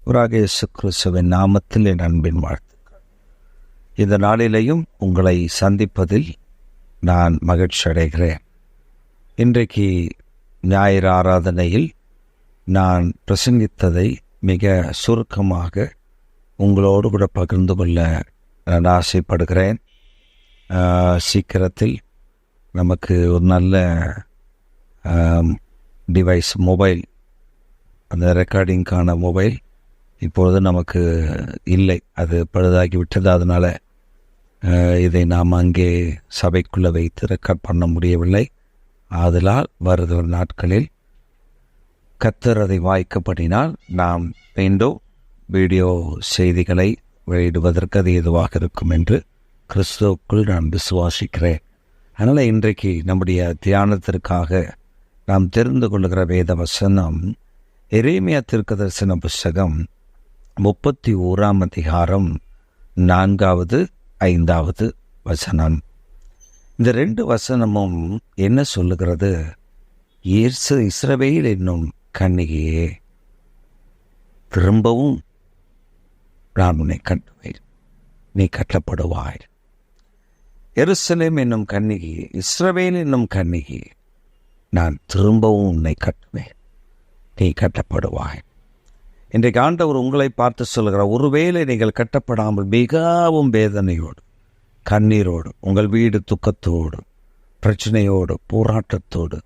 ஆண்டவராகிய இயேசு கிறிஸ்துவின் நாமத்தில் என் அன்பின் வாழ்த்துக்கள். இந்த நாளிலேயும் உங்களை சந்திப்பதில் நான் மகிழ்ச்சி அடைகிறேன். இன்றைக்கு ஞாயிறு ஆராதனையில் நான் பிரசங்கித்ததை மிக சுருக்கமாக உங்களோடு கூட பகிர்ந்து கொள்ள நான் ஆசைப்படுகிறேன். சீக்கிரத்தில் நமக்கு ஒரு நல்ல டிவைஸ், மொபைல், அந்த ரெக்கார்டிங்கான மொபைல் இப்பொழுது நமக்கு இல்லை, அது பழுதாகி விட்டது. அதனால் இதை நாம் அங்கே சபைக்குள்ளே வைத்து ரெக்கார்ட் பண்ண முடியவில்லை. ஆதலால் வருகிற நாட்களில் கர்த்தர் அதை வாய்க்கப்படினால் நாம் மீண்டும் வீடியோ செய்திகளை வெளியிடுவதற்கு அது ஏதுவாக இருக்கும் என்று கிறிஸ்துவுக்குள் நான் விசுவாசிக்கிறேன். அதனால் இன்றைக்கு நம்முடைய தியானத்திற்காக நாம் தெரிந்து கொள்கிற வேத வசனம் எரேமியா தீர்க்கதரிசன புஸ்தகம் 31 அதிகாரம் 4, 5 வசனம். இந்த 2 வசனமும் என்ன சொல்லுகிறது? இஸ்ரவேல் என்னும் கன்னிகையே, திரும்பவும் நான் உன்னை கட்டுவேன், நீ கட்டப்படுவாய். எருசலேம் என்னும் கன்னிகையே, இஸ்ரவேல் என்னும் கன்னிகையே, நான் திரும்பவும் உன்னை கட்டுவேன், நீ கட்டப்படுவாய். இன்றைக்கு ஆண்டவர் உங்களை பார்த்து சொல்கிறார், ஒருவேளை நீங்கள் கட்டப்படாமல் மிகவும் வேதனையோடு, கண்ணீரோடு, உங்கள் வீடு துக்கத்தோடு, பிரச்சனையோடு, போராட்டத்தோடு,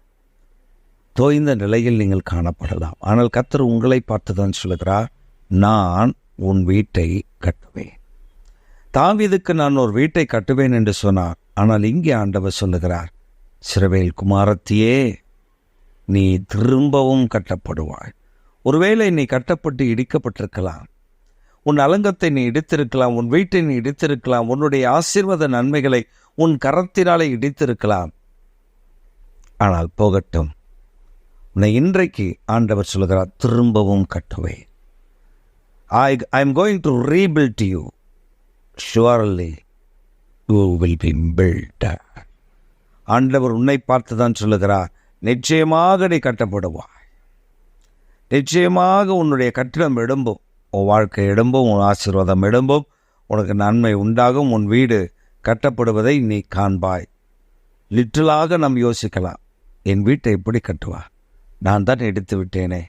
தோய்ந்த நிலையில் நீங்கள் காணப்படலாம். ஆனால் கர்த்தர் உங்களை பார்த்து தான் சொல்கிறார், நான் உன் வீட்டை கட்டுவேன். தாவீதுக்கு நான் ஒரு வீட்டை கட்டுவேன் என்று சொன்னார். ஆனால் இங்கே ஆண்டவர் சொல்லுகிறார், இஸ்ரவேல் குமாரத்தியே, நீ திரும்பவும் கட்டப்படுவாய். ஒருவேளை நீ கட்டப்பட்டு இடிக்கப்பட்டிருக்கலாம், உன் அலங்கத்தை நீ இடித்திருக்கலாம், உன் வீட்டை நீ இடித்திருக்கலாம், உன்னுடைய ஆசீர்வாத நன்மைகளை உன் கரத்தினாலே இடித்திருக்கலாம். ஆனால் போகட்டும், உன்னை இன்றைக்கு ஆண்டவர் சொல்கிறார், திரும்பவும் கட்டுவேன். I am going to rebuild you. Surely you will be built. ஆண்டவர் உன்னை பார்த்து தான் சொல்லுகிறார், நிச்சயமாக நீ கட்டப்படுவாய். நிச்சயமாக உன்னுடைய கட்டிடம் எழும்பும், உன் வாழ்க்கை எழும்பும், உன் ஆசீர்வாதம் எழும்பும், உனக்கு நன்மை உண்டாகும், உன் வீடு கட்டப்படுவதை நீ காண்பாய். லிட்டலாக நாம் யோசிக்கலாம், என் வீட்டை எப்படி கட்டுவா? நான் தான் எடுத்து விட்டேனே.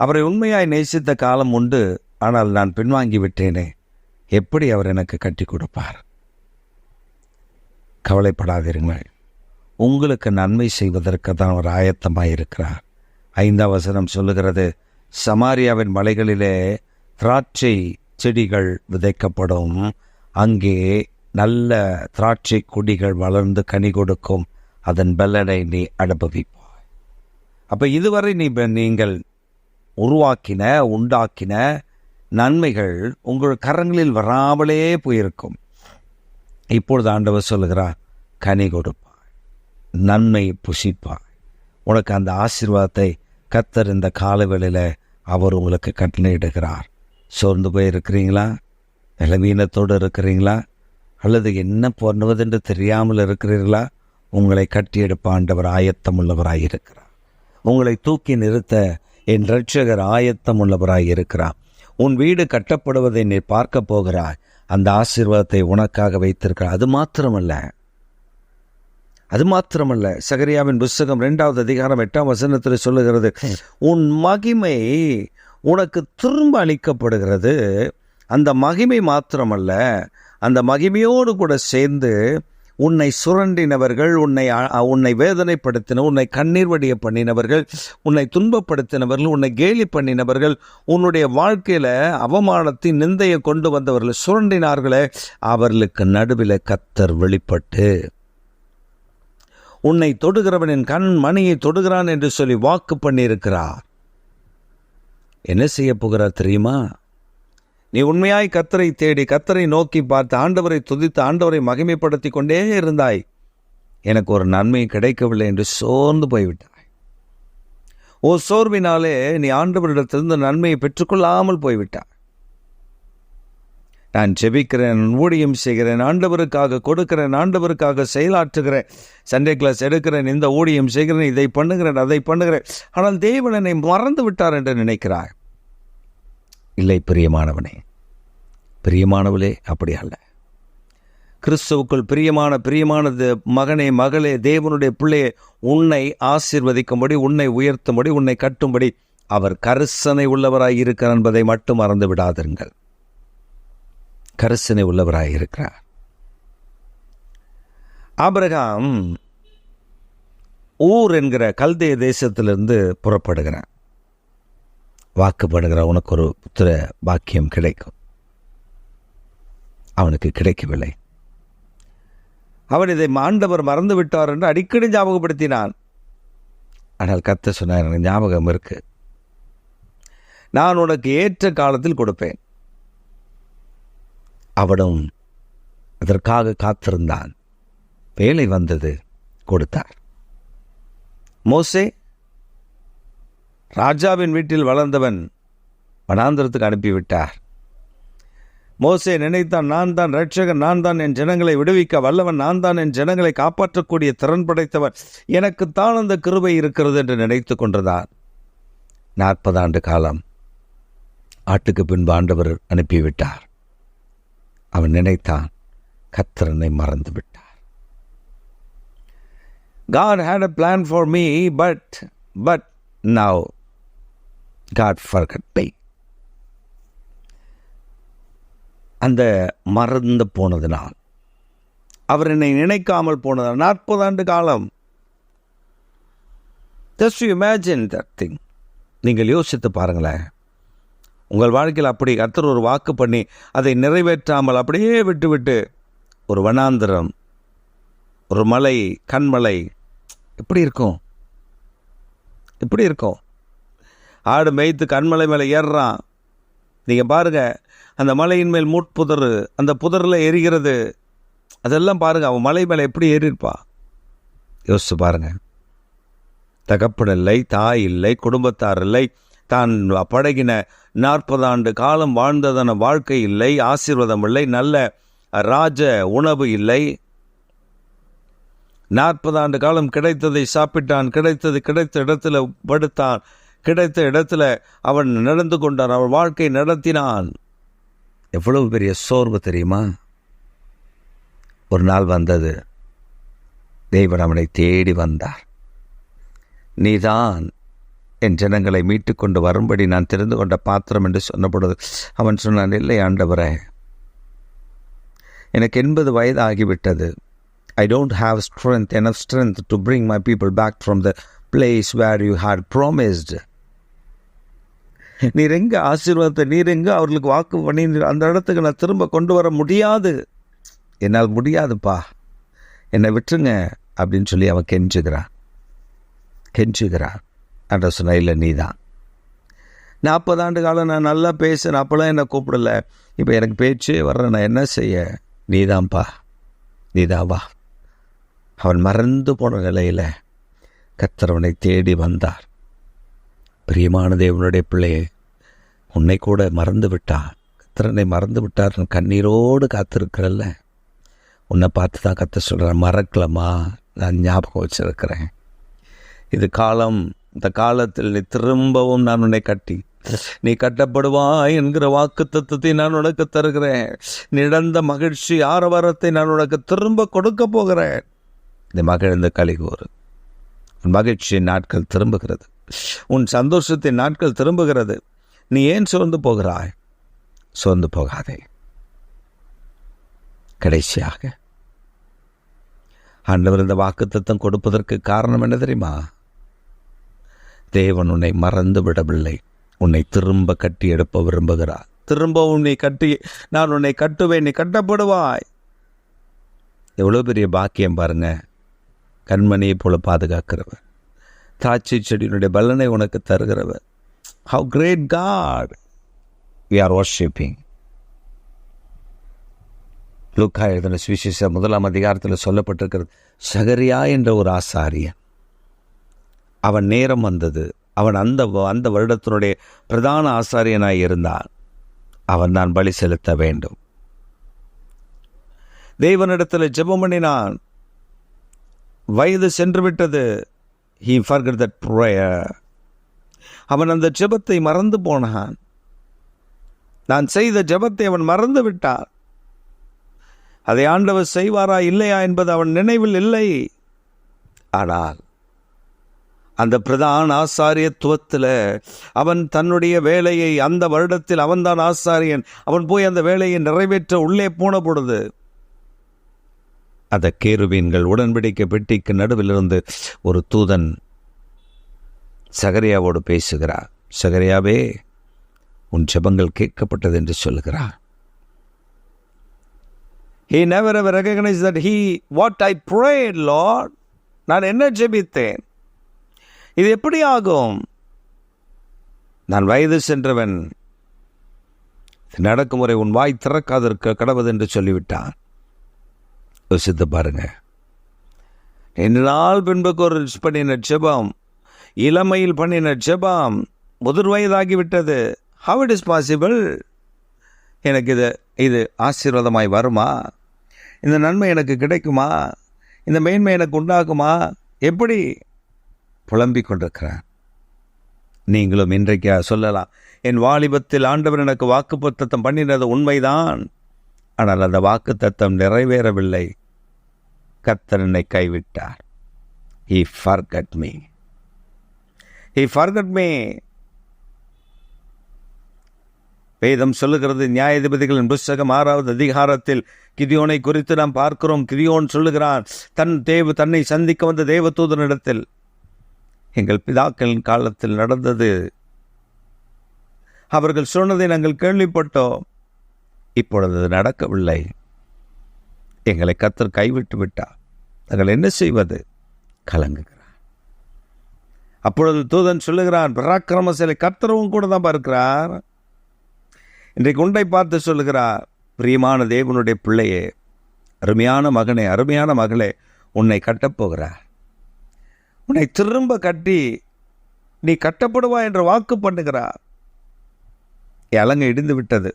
அவரை உண்மையாய் நேசித்த காலம் உண்டு, ஆனால் நான் பின்வாங்கி விட்டேனே. எப்படி அவர் எனக்கு கட்டி கொடுப்பார்? கவலைப்படாதீர்கள், உங்களுக்கு நன்மை செய்வதற்கு தான் அவர் ஆயத்தமாக இருக்கிறார். 5 வசனம் சொல்லுகிறது, சமாரியாவின் மலைகளிலே திராட்சை செடிகள் விதைக்கப்படும், அங்கே நல்ல திராட்சை கொடிகள் வளர்ந்து கனி கொடுக்கும், அதன் பலனை நீ அனுபவிப்பாய். அப்போ இதுவரை நீங்கள் உருவாக்கின, உண்டாக்கின நன்மைகள் உங்கள் கரங்களில் வராமலே போயிருக்கும். இப்பொழுது ஆண்டவர் சொல்லுகிறார், கனி கொடுப்பாய், நன்மை புசிப்பாய். உனக்கு அந்த ஆசீர்வாதத்தை கர்த்தர் இந்த காலவேளையில் அவர் உங்களுக்கு கட்டளையிடுகிறார். சோர்ந்து போயிருக்கிறீங்களா? பலவீனத்தோடு இருக்கிறீங்களா? அல்லது என்ன பண்ணுவதென்று தெரியாமல் இருக்கிறீர்களா? உங்களை கட்டியெடுப்ப ஆண்டவர் ஆயத்தம் உள்ளவராய் இருக்கிறார். உங்களை தூக்கி நிறுத்த என் இரட்சகர் ஆயத்தம் உள்ளவராய் இருக்கிறார். உன் வீடு கட்டப்படுவதை நீ பார்க்க போகிறாய். அந்த ஆசீர்வாதத்தை உனக்காக வைத்திருக்கிறார். அது மாத்திரமல்ல, சகரியாவின் புஸ்தகம் 2 அதிகாரம் 8 வசனத்தில் சொல்லுகிறது, உன் மகிமை உனக்கு திரும்ப அளிக்கப்படுகிறது. அந்த மகிமை மாத்திரமல்ல, அந்த மகிமையோடு கூட சேர்ந்து உன்னை சுரண்டினவர்கள், உன்னை வேதனைப்படுத்தின, உன்னை கண்ணீர் வடிய பண்ணினவர்கள், உன்னை துன்பப்படுத்தினவர்கள், உன்னை கேலி பண்ணினவர்கள், உன்னுடைய வாழ்க்கையில் அவமானத்தின் நிந்தையை கொண்டு வந்தவர்கள், சுரண்டினார்களே, அவர்களுக்கு நடுவில் கர்த்தர் வெளிப்பட்டு உன்னை தொடுகிறவனின் கண் மணியை தொடுகிறான் என்று சொல்லி வாக்கு பண்ணியிருக்கிறார். என்ன செய்ய போகிறார் தெரியுமா? நீ உண்மையாய் கர்த்தரை தேடி, கர்த்தரை நோக்கி பார்த்து, ஆண்டவரை துதித்து, ஆண்டவரை மகிமைப்படுத்தி கொண்டே இருந்தாய். எனக்கு ஒரு நன்மை கிடைக்கவில்லை என்று சோர்ந்து போய்விட்டாய். சோர்வினாலே நீ ஆண்டவரிடத்திலிருந்து நன்மையை பெற்றுக்கொள்ளாமல் போய்விட்டாய். நான் ஜெபிக்கிறேன், ஊழியம் செய்கிறேன், ஆண்டவருக்காக கொடுக்கிறேன், ஆண்டவருக்காக செயலாற்றுகிறேன், சண்டே கிளாஸ் எடுக்கிறேன், இந்த ஊழியம் செய்கிறேன், இதை பண்ணுகிறேன், அதை பண்ணுகிறேன், ஆனால் தேவன் என்னை மறந்து விட்டார் என்று நினைக்கிறாய். இல்லை பிரியமானவனே, பிரியமானவளே, அப்படி அல்ல. கிறிஸ்துவுக்குள் பிரியமானது மகனே, மகளே, தேவனுடைய பிள்ளையே, உன்னை ஆசீர்வதிக்கும்படி, உன்னை உயர்த்தும்படி, உன்னை கட்டும்படி அவர் கரிசனை உள்ளவராய் இருக்கிறார் என்பதை மட்டும் மறந்து விடாதீர்கள். கரிசனை உள்ளவராய் இருக்கிறார். ஆபிரகாம் ஊர் என்கிற கல்தேய தேசத்திலிருந்து புறப்படுகிறான். வாக்குப்படுகிற உனக்கு ஒரு புத்திர பாக்கியம் கிடைக்கும். அவனுக்கு கிடைக்கவில்லை. அவன் இதை ஆண்டவர் மறந்து விட்டார் என்று அடிக்கடி ஞாபகப்படுத்தினான். ஆனால் கர்த்தர் சொன்னார், எனக்கு ஞாபகம் இருக்கு, நான் உனக்கு ஏற்ற காலத்தில் கொடுப்பேன். அவனும் அதற்காக காத்திருந்தான். வேலை வந்தது, கொடுத்தார். மோசே ராஜாவின் வீட்டில் வளர்ந்தவன் வனாந்திரத்துக்கு அனுப்பிவிட்டார். மோசே நினைத்தான், நான் தான் இரட்சகன், நான் தான் என் ஜனங்களை விடுவிக்க வல்லவன், நான் தான் என் ஜனங்களை காப்பாற்றக்கூடிய திறன் படைத்தவன், எனக்குத்தான் அந்த கிருபை இருக்கிறது என்று நினைத்து கொண்டதான். 40 ஆண்டு காலம் ஆட்டுக்கு பின்பு ஆண்டவர் அனுப்பிவிட்டார். அவன் நினைத்தான், கர்த்தரனை மறந்து விட்டார். God had a plan for me, but now God forgot me. அந்த மறந்து போனதினால், அவர் என்னை நினைக்காமல் போனதால் 40 ஆண்டு காலம். Just imagine that thing. நீங்கள் யோசித்து பாருங்களேன். உங்கள் வாழ்க்கையில் அப்படி கர்த்தர் ஒரு வாக்கு பண்ணி அதை நிறைவேற்றாமல் அப்படியே விட்டுவிட்டு ஒரு வனாந்திரம், ஒரு மலை, கண்மலை, எப்படி இருக்கும்? எப்படி இருக்கும்? ஆடு மேய்த்து கண்மலை மேலே ஏறுறான். நீங்கள் பாருங்கள், அந்த மலையின் மேல் மூட்புதர், அந்த புதரில் எரிகிறது, அதெல்லாம் பாருங்கள். அவன் மலை மேலே எப்படி ஏறியிருப்பா? யோசிச்சு பாருங்கள். தகப்பன் இல்லை, தாய் இல்லை, குடும்பத்தார் இல்லை, தான் பழகின 40 ஆண்டு காலம் வாழ்ந்ததான வாழ்க்கை இல்லை, ஆசீர்வாதம் இல்லை, நல்ல ராஜ உணவு இல்லை. 40 ஆண்டு காலம் கிடைத்ததை சாப்பிட்டான், கிடைத்த இடத்துல படுத்தான், கிடைத்த இடத்துல அவன் நடந்து கொண்டான், அவன் வாழ்க்கை நடத்தினான். எவ்வளவு பெரிய சோர்வு தெரியுமா? ஒரு நாள் வந்தது, தேவன் அவனை தேடி வந்தார். நீதான் என் ஜனங்களை மீட்டு கொண்டு வரும்படி நான் தெரிந்து கொண்ட பாத்திரம் என்று சொன்னபொழுது அவன் சொன்னான், இல்லை ஆண்டவரே, எனக்கு 80 வயது ஆகிவிட்டது. I don't have enough strength to bring my people back from the place where you had promised. நீர் எங்க ஆசீர்வாதத்தை, நீர் எங்க அவர்களுக்கு வாக்கு பண்ணி அந்த இடத்துக்கு நான் திரும்ப கொண்டு வர முடியாது, என்னால் முடியாதுப்பா, என்னை விட்டுருங்க அப்படின்னு சொல்லி அவன் கெஞ்சுகிறான். அன்ற சொன்ன, இல்லை நீ தான். 40 ஆண்டு காலம் நான் நல்லா பேசுகிறேன், அப்போலாம் என்னை கூப்பிடல, இப்போ எனக்கு பேச்சு வர்றேன், நான் என்ன செய்ய? நீதான்ப்பா, நீதான் வா. அவன் மறந்து போன நிலையில் கர்த்தர் அவனை தேடி வந்தார். பிரியமான தேவனுடைய பிள்ளையே, உன்னை கூட மறந்து விட்டார், கர்த்தரனை மறந்து விட்டார், கண்ணீரோடு காத்திருக்கிறல்ல, உன்னை பார்த்து தான் கர்த்தர் சொல்கிறேன், மறக்கலமா, நான் ஞாபகம் வச்சிருக்கிறேன். இது காலம், இந்த காலத்தில் நீ திரும்பவும் நான் உன்னை கட்டி, நீ கட்டப்படுவாய் என்கிற வாக்கு தத்துவத்தை நான் உனக்கு தருகிறேன். நிடந்த மகிழ்ச்சி ஆரவாரத்தை நான் உனக்கு திரும்ப கொடுக்க போகிறேன். இந்த மகிழ்ந்த கலிகூறு, உன் மகிழ்ச்சியின் நாட்கள் திரும்புகிறது, உன் சந்தோஷத்தின் நாட்கள் திரும்புகிறது. நீ ஏன் சோர்ந்து போகிறாய்? சோர்ந்து போகாதே. கடைசியாக ஆண்டவர் இந்த வாக்குத்தத்தம் கொடுப்பதற்கு காரணம் என்ன தெரியுமா? தேவன் உன்னை மறந்து விடவில்லை, உன்னை திரும்ப கட்டி எடுப்ப விரும்புகிறார். திரும்ப உன்னை கட்டி, நான் உன்னை கட்டுவேன், நீ கட்டப்படுவாய். எவ்வளோ பெரிய பாக்கியம் பாருங்க. கண்மணியை போல பாதுகாக்கிறவர், திராட்சை செடியினுடைய பலனை உனக்கு தருகிறவர். How great God we are worshiping. லூக்கா எழுதின சுவிசேஷம் 1ஆம் அதிகாரத்தில் சொல்லப்பட்டிருக்கிறது, சகரியா என்ற ஒரு ஆசாரியன், அவன் நேரம் வந்தது, அவன் அந்த வருடத்தினுடைய பிரதான ஆசாரியனாய் இருந்தான். அவன் தான் பலி செலுத்த வேண்டும். தேவனிடத்தில் ஜெபம் பண்ணினான். வயது சென்று விட்டது. He forgot that prayer. அவன் அந்த ஜெபத்தை மறந்து போனான். நான் செய்த ஜெபத்தை அவன் மறந்து விட்டான். அதை ஆண்டவர் செய்வாரா இல்லையா என்பது அவன் நினைவில் இல்லை. ஆனால் அந்த பிரதான ஆசாரியத்துவத்தில் அவன் தன்னுடைய வேலையை, அந்த வருடத்தில் அவன்தான் ஆசாரியன், அவன் போய் அந்த வேலையை நிறைவேற்ற உள்ளே போன பொழுது அந்த கேருபீன்கள் உடன்படிக்கை பெட்டிக்கு நடுவிலிருந்து ஒரு தூதன் சகரியாவோடு பேசுகிறார். சகரியாவே, உன் ஜெபங்கள் கேட்கப்பட்டது என்று சொல்லுகிறார். He never ever recognized that what I prayed, Lord, நான் என்ன ஜெபித்தேன், இது எப்படி ஆகும்? நான் வயது சென்றவன், நடக்கும் முறை உன் வாய் திறக்காதிருக்க கடவுது என்று சொல்லிவிட்டான். யோசித்து பாருங்க. 2 நாள் பின்புக்கு ஒரு பண்ணின ஜெபம், இளமையில் பண்ணின ஜெபம் முதிர் வயதாகிவிட்டது. How it is possible? எனக்கு இது ஆசீர்வாதமாய் வருமா? இந்த நன்மை எனக்கு கிடைக்குமா? இந்த மேன்மை எனக்கு உண்டாகுமா? எப்படி புலம்பிக் கொண்டிருக்கிறான். நீங்களும் இன்றைக்கு சொல்லலாம், என் வாலிபத்தில் ஆண்டவர் எனக்கு வாக்குத்தத்தம் பண்ணினது உண்மைதான், ஆனால் அந்த வாக்குத்தத்தம் நிறைவேறவில்லை. கர்த்தர் என்னை கைவிட்டார். He forgot me. He forgot me. வேதம் சொல்லுகிறது, நியாயாதிபதிகளின் புஸ்தகம் 6வது அதிகாரத்தில் கிதியோனை குறித்து நாம் பார்க்கிறோம். கிதியோன் சொல்லுகிறான், தன்னை சந்திக்க வந்த தேவதூதனிடத்தில், எங்கள் பிதாக்களின் காலத்தில் நடந்தது, அவர்கள் சொன்னதை நாங்கள் கேள்விப்பட்டோம், இப்பொழுது நடக்கவில்லை, எங்களை கர்த்தர் கைவிட்டு விட்டார், நாங்கள் என்ன செய்வது? கலங்குகிறார். அப்பொழுது தூதன் சொல்லுகிறான், பராக்கிரமசாலி கர்த்தரும் கூட தான் பார்க்கிறார். இன்றைக்கு உண்டை பார்த்து சொல்லுகிறார், பிரியமான தேவனுடைய பிள்ளையே, அருமையான மகனே, அருமையான மகளே, உன்னை கட்டப்போகிறார். உன்னை திரும்ப கட்டி நீ கட்டப்படுவா என்று வாக்கு பண்ணுகிறார். என் அலங்கை இடிந்து விட்டது,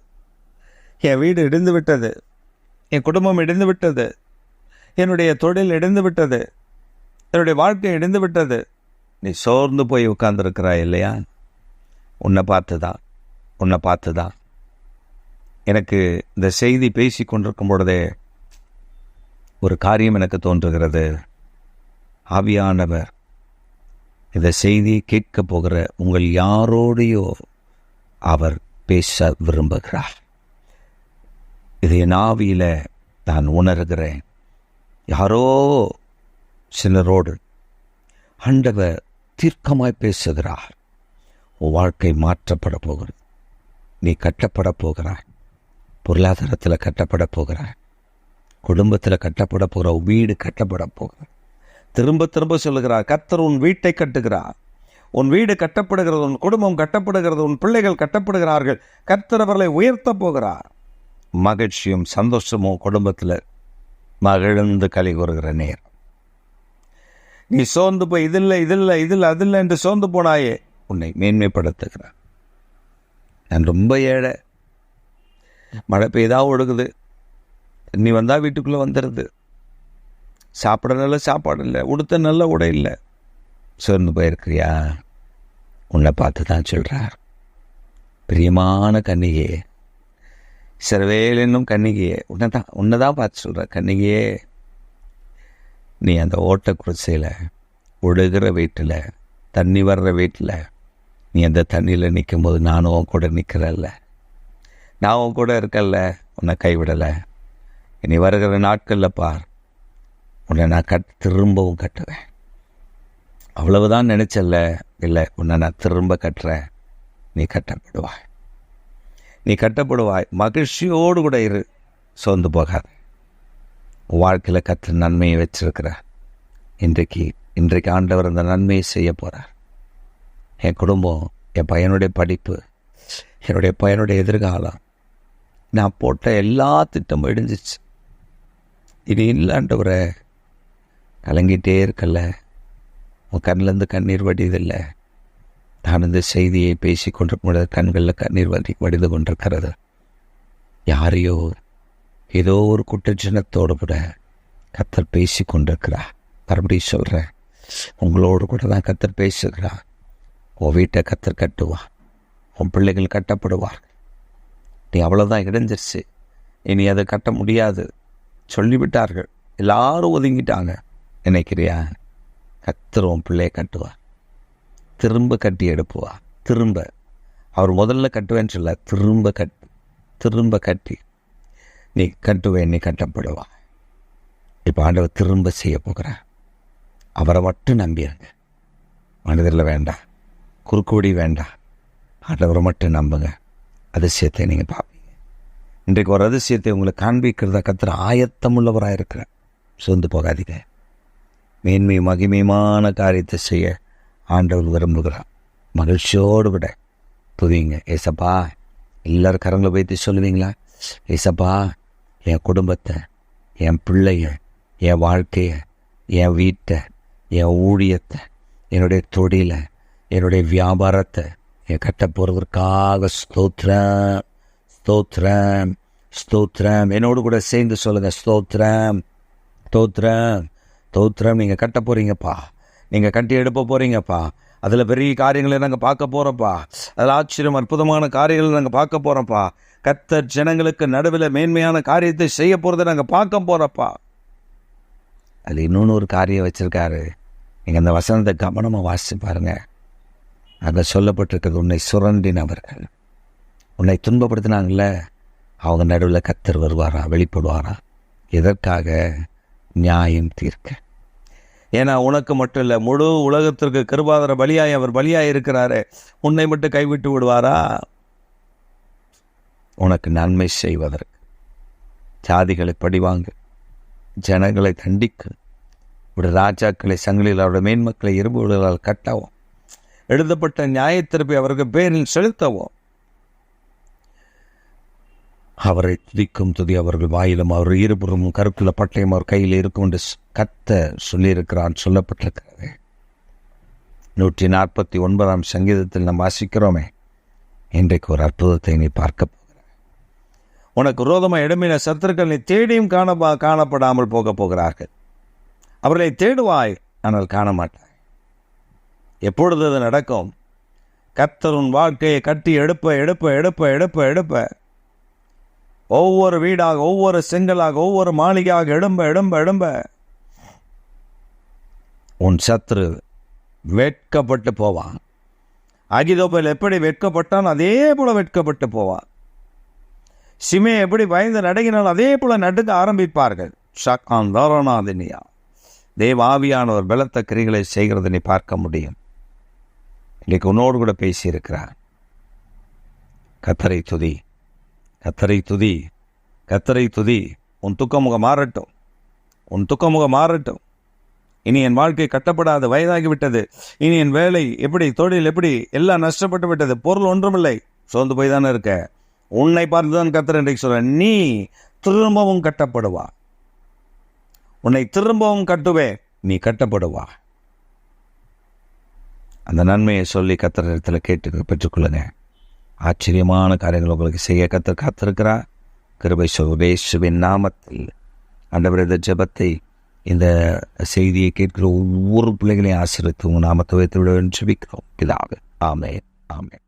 என் வீடு இடிந்து விட்டது, என் குடும்பம் இடிந்து விட்டது, என்னுடைய தொழில் இடிந்து விட்டது, என்னுடைய வாழ்க்கை இடிந்து விட்டது. நீ சோர்ந்து போய் உட்கார்ந்துருக்கிறாய் இல்லையா? உன்னை பார்த்துதான். எனக்கு இந்த செய்தி பேசி கொண்டிருக்கும் பொழுதே ஒரு காரியம் எனக்கு தோன்றுகிறது. ஆவியானவர் இந்த செய்தியை கேட்க போகிற உங்கள் யாரோடையோ அவர் பேச விரும்புகிறார். இது என் ஆவியில் நான் உணர்கிறேன். யாரோ சிலரோடு ஆண்டவர் தீர்க்கமாய் பேசுகிறார். உன் வாழ்க்கை மாற்றப்பட போகிறது. நீ கட்டப்பட போகிறாய். பொருளாதாரத்தில் கட்டப்பட போகிறாய். குடும்பத்தில் கட்டப்பட போகிற வீடு கட்டப்பட போகிறார். திரும்ப திரும்ப சொல்லுகிறார், கர்த்தர் உன் வீட்டை கட்டுகிறார். உன் வீடு கட்டப்படுகிறது, உன் குடும்பம் கட்டப்படுகிறது, உன் பிள்ளைகள் கட்டப்படுகிறார்கள். கர்த்தர் அவர்களை உயர்த்த போகிறார். மகிழ்ச்சியும் சந்தோஷமும் குடும்பத்தில் மகிழ்ந்து களி கூறுகிற நேரம். நீ சோர்ந்து போய் இதில் அதில்லை என்று சோர்ந்து போனாயே, உன்னை மேன்மைப்படுத்துகிறார். நான் ரொம்ப ஏழை, மழை பெய்தா ஒழுகுது, நீ வந்தால் வீட்டுக்குள்ளே வந்துடுது, சாப்பிட நல்ல சாப்பாடு இல்லை, உடுத்த நல்ல உடை இல்லை, சோர்ந்து போயிருக்கிறியா? உன்னை பார்த்து தான் சொல்கிறார், பிரியமான கன்னிகையே, சிறவேல் என்னும் கன்னிகையே, உன்னை தான் பார்த்து சொல்கிற கன்னிகையே, நீ அந்த ஓட்ட குடிசையில், ஒழுகிற வீட்டில், தண்ணி வர்ற வீட்டில், நீ அந்த தண்ணியில் நிற்கும் போது நானும் உன் கூட நிற்கிறல்ல, நான் உன் கூட இருக்கல்ல, உன்னை கைவிடலை. இனி வருகிற நாட்களில் பார், உன்னை நான் திரும்பவும் கட்டுவேன். அவ்வளவுதான் நினைச்சல்ல, இல்லை, உன்னை நான் திரும்ப கட்டுறேன். நீ கட்டப்படுவாய். மகிழ்ச்சியோடு கூட இரு, சோர்ந்து போகாது. வாழ்க்கையில் கற்ற நன்மையை வச்சிருக்கிற இன்றைக்கு ஆண்டவர் அந்த நன்மையை செய்ய போகிறார். என் குடும்பம், என் பையனுடைய படிப்பு, என்னுடைய பையனுடைய எதிர்காலம், நான் போட்ட எல்லா திட்டமும் இடிஞ்சிச்சு. இது இல்லாண்டவரை கலங்கிட்டே இருக்கல, உன் கண்ணிலேருந்து கண்ணீர் வடிதில்லை. நான் இந்த செய்தியை பேசி கொண்டிருக்கும் கண்களில் கண்ணீர் வடிந்து கொண்டிருக்கிறது. யாரையோ ஏதோ ஒரு குற்றச்சினத்தோடு கூட கர்த்தர் பேசி கொண்டிருக்கிறார். மறுபடியும் சொல்கிறேன், உங்களோடு கூட தான் கர்த்தர் பேசுகிறார். உன் வீட்டை கர்த்தர் கட்டுவார், உன் பிள்ளைகள் கட்டப்படுவார். நீ அவ்வளோதான், இடைஞ்சிருச்சு, இனி அதை கட்ட முடியாது சொல்லிவிட்டார்கள், எல்லாரும் ஒதுங்கிட்டாங்க நினைக்கிறியா? கர்த்தர் உன் பிள்ளையை கட்டுவார், திரும்ப கட்டி எடுப்புவார். திரும்ப அவர் முதல்ல கட்டுவேன்னு சொல்ல, திரும்ப கட்டி நீ கட்டுவேன், நீ கட்டப்படுவா. இப்போ ஆண்டவர் திரும்ப செய்ய போகிறார். அவரை மட்டும் நம்பிடுங்க. மனிதரில் வேண்டாம், குறுக்குவடி வேண்டாம், ஆண்டவரை மட்டும் நம்புங்க. அதிசயத்தை நீங்கள் பார்ப்பீங்க. இன்றைக்கு ஒரு அதிசயத்தை உங்களுக்கு காண்பிக்கிறதா கர்த்தர் ஆயத்தமுள்ளவராக இருக்கிறார். சோர்ந்து போகாதீங்க. மேன்மை மகிமையான காரியத்தை செய்ய ஆண்டவர் விரும்புகிறார். மகிழ்ச்சியோடு விட துதிங்க. ஏசப்பா, எல்லாரும் கரங்களை வைத்து சொல்லுவீங்களா? ஏசப்பா, என் குடும்பத்தை, என் பிள்ளைய, என் வாழ்க்கையை, என் வீட்டை, என் ஊழியத்தை, என்னுடைய தொழிலை, என்னுடைய வியாபாரத்தை என் கட்ட போகிறதற்காக ஸ்தோத்திரம், ஸ்தோத்திரம், ஸ்தோத்திரம். என்னோடு கூட சேர்ந்து சொல்லுங்கள், ஸ்தோத்திரம், ஸ்தோத்திரம், ஸ்தோத்திரம். நீங்கள் கட்ட போகிறீங்கப்பா, நீங்கள் கட்டி எடுப்ப போகிறீங்கப்பா. அதில் பெரிய காரியங்களை நாங்கள் பார்க்க போகிறோம்ப்பா. அதில் ஆச்சரியம் அற்புதமான காரியங்களை நாங்கள் பார்க்க போகிறோம்ப்பா. கர்த்தர் ஜனங்களுக்கு நடுவில் மேன்மையான காரியத்தை செய்ய போகிறத நாங்கள் பார்க்க போகிறோம்ப்பா. அதில் இன்னொன்று ஒரு காரியம் வச்சுருக்காரு. நீங்கள் அந்த வசனத்தை கவனமாக வாசித்து பாருங்கள். அங்கே சொல்லப்பட்டிருக்கிறது, உன்னை சுரண்டினவர்கள், உன்னை துன்பப்படுத்தினாங்கள்ல, அவங்க நடுவில் கர்த்தர் வருவாரா, வெளிப்படுவாரா? எதற்காக? நியாயம் தீர்க்க. ஏன்னா உனக்கு மட்டும் இல்லை, முழு உலகத்திற்கு கிருபாதார பலியாய் அவர் பலியாய் இருக்கிறாரு. உன்னை மட்டும் கைவிட்டு விடுவாரா? உனக்கு நன்மை செய்வதற்கு. ஜாதிகளை படிவாங்க, ஜனங்களை தண்டிக்கு, ஒரு ராஜாக்களை சங்கிலில் அவருடைய மேன்மக்களை இரும்பு விடுதலால் கட்டவும், எழுதப்பட்ட நியாயத்திருப்பை அவருக்கு பேரில் செலுத்தவும், அவரை துதிக்கும் துதி அவர்கள் வாயிலும், அவர் இருபுறமும் கருக்குள்ள பட்டயம் அவர் கையில் இருக்கும் என்று கத்த சொல்லியிருக்கிறான், சொல்லப்பட்டிருக்கிறது. 149 சங்கீதத்தில் நாம் வாசிக்கிறோமே. இன்றைக்கு ஒரு அற்புதத்தை நீ பார்க்க போகிறாய். உனக்கு விரோதமாக இடமின சத்துருக்கள் நீ தேடியும் காணப்படாமல் போக போகிறார்கள். அவர்களை தேடுவாய், ஆனால் காண மாட்டாய். எப்பொழுது அது நடக்கும்? கர்த்தர் உன் வாழ்க்கையை கட்டி எடுப்ப எடுப்ப எடுப்ப எடுப்ப எடுப்ப ஒவ்வொரு வீடாக, ஒவ்வொரு செங்கலாக, ஒவ்வொரு மாளிகையாக எழும்ப எழும்ப எழும்ப உன் சத்துரு வெட்கப்பட்டு போவான். அகிதோப்பேல் எப்படி வெட்கப்பட்டான், அதே போல வெட்கப்பட்டு போவான். சிமே எப்படி பயந்து நடுங்கினால் அதே போல நடுங்க ஆரம்பிப்பார்கள். ஷக்கான் தாரணாதினியா. தேவாவியானவர் பலத்த கிரிகளை செய்கிறத நீ பார்க்க முடியும். இன்றைக்கு உன்னோடு கூட பேசியிருக்கிறார். கர்த்தரை துதி, கர்த்தரை துதி, கர்த்தரை துதி. உன் துக்கமுகம் மாறட்டும், உன் துக்கமுகம் மாறட்டும். இனி என் வாழ்க்கை கட்டப்படாத வயதாகிவிட்டது, இனி என் வேலை எப்படி, தொழில் எப்படி, எல்லாம் நஷ்டப்பட்டு விட்டது, பொருள் ஒன்றுமில்லை, சோர்ந்து போய் தானே இருக்க. உன்னை பார்த்துதான் கர்த்தர் இன்றைக்கு சொல்ற, நீ திரும்பவும் கட்டப்படுவா. உன்னை திரும்பவும் கட்டுவே, நீ கட்டப்படுவா. அந்த நன்மையை சொல்லி கர்த்தர் இடத்துல கேட்டு பெற்றுக்கொள்ளுங்க. ஆச்சரியமான காரியங்கள் உங்களுக்கு செய்ய கர்த்தர் காத்திருக்கிறார். கிருபை இயேசுவின் நாமத்தில் ஆண்டவரே, இந்த ஜெபத்தை, இந்த செய்தியை கேட்கிற ஒவ்வொரு பிள்ளைகளையும் ஆசீர்வதித்து உங்கள் நாமத்தை வைத்து விட ஜெபிக்கிறோம் பிதாவே. ஆமென், ஆமென்.